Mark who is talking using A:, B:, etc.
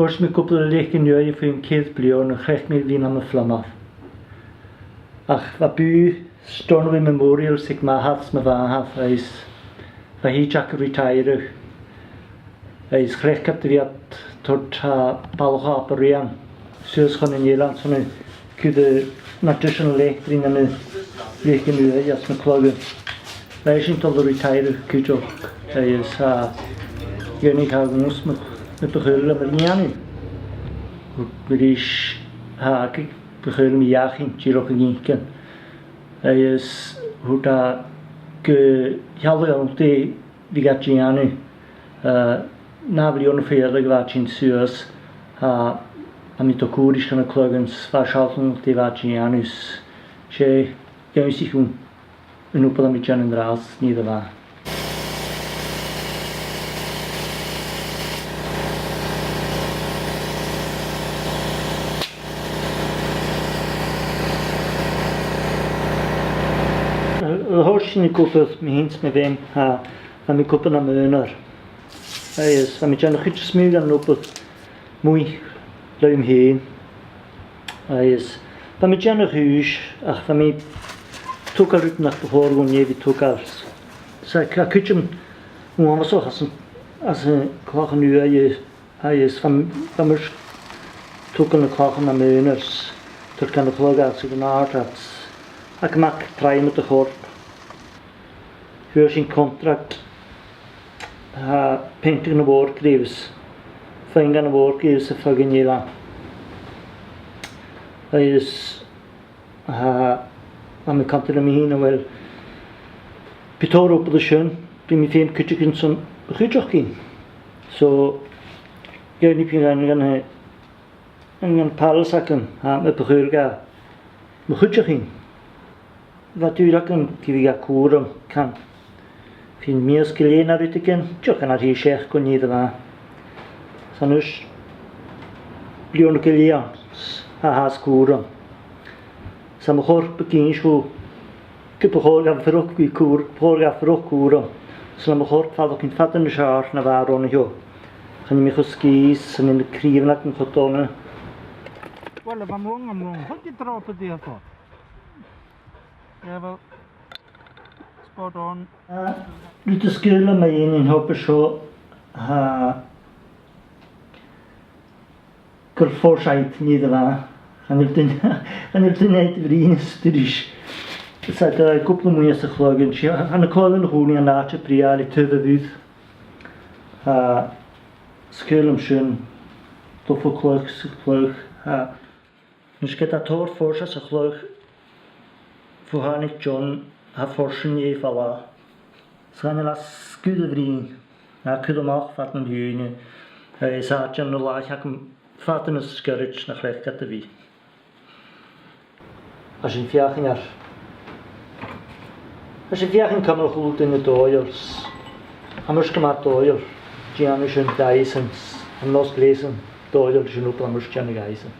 A: Als we koppelen liggen nu voor een kind blijven, dan krijg ik weer naar mijn vlam af. Ach, wat bij staan we memorials ik maar had me van had, hij is van hier Jack retire. Hij is krijg ik weer tot balga opereren. Zoals gewoon in Nederland zo'n kude nationale lechter in een liggen nu als MacLeod. Hij is niet al retire kudo. Hij is je niet gaan moest met begullen maar niet aan. Hij is ik begullen me jachting tiro geginken. Hij is hoe dat ke helder om te die gaat je aan. Na miljoenen verder wat in Suez met de Koerdische MacLeod's verschalten die wat je aan is. Ze gaan zich een opel met Jan en Draas niet de waar. Hoortje in koppen met met wem van mijn koppen naar meuner. Hij is van met Jan nog iets smeugen op het mooi luim heen. Hij is van met Jan nog huis, ach van mij toch al uit naar behoren niet wie toch al. Zij kan kitchen hoe we zo als een Chlach nu hij is van mij toch een Chlach naar meuners. Toch kan de Chlach als de naart dat. Ik maak trein met de gorp. Voor zijn contract painting een woordgevers. Vinger een woordgevers van Danielle. Hij is aan mijn kant er mee heen wel. Pitoor op de schoen. Bij mij veel kutjes zo'n goedje ging. Zo jij niet meer een parelzakken met begulga. Mijn goedje ging. Wat u dat kan, die we koeren kan. Vind meer skillen naar uit te kennen, je kan het hier zeggen kon niet waar. Sanus, blijven killen, haas koeren. Sam hoor bekend hoe, ik hoor gaan verrok wie koer, hoor gaan verrok koeren. Sam hoor valt ook in vatten de jaar naar waar on jo. Gaan je me geskies en in de krieven dat een getonnen.
B: Wel, among, wat je trappen die voor? Ja, wel. Spot on.
A: Nu te skillen met een hoop zo foresight niet waar. Gaan er toen niet vrienden studies. Het zijn de koppelen moet je zich geloofen. Gaan de kolen nog niet aan laatje priali te verwut. Skillen schön. Toch voor Chlach. Dus ik heb dat hoor voor zich geloof. Voor haar niet John. Forschen je voilà. Ze gaan als goede vriend. Hij kan hem ook vatten huinen. Hij zei John de laag ik hem vatten een scourge naar recht te wie. Als je een vjaging kan nog goed in de doyers. Anders kan maar doyer. Gianni schön Dyson. En los lezen doyer schön op anders Gianni Dyson.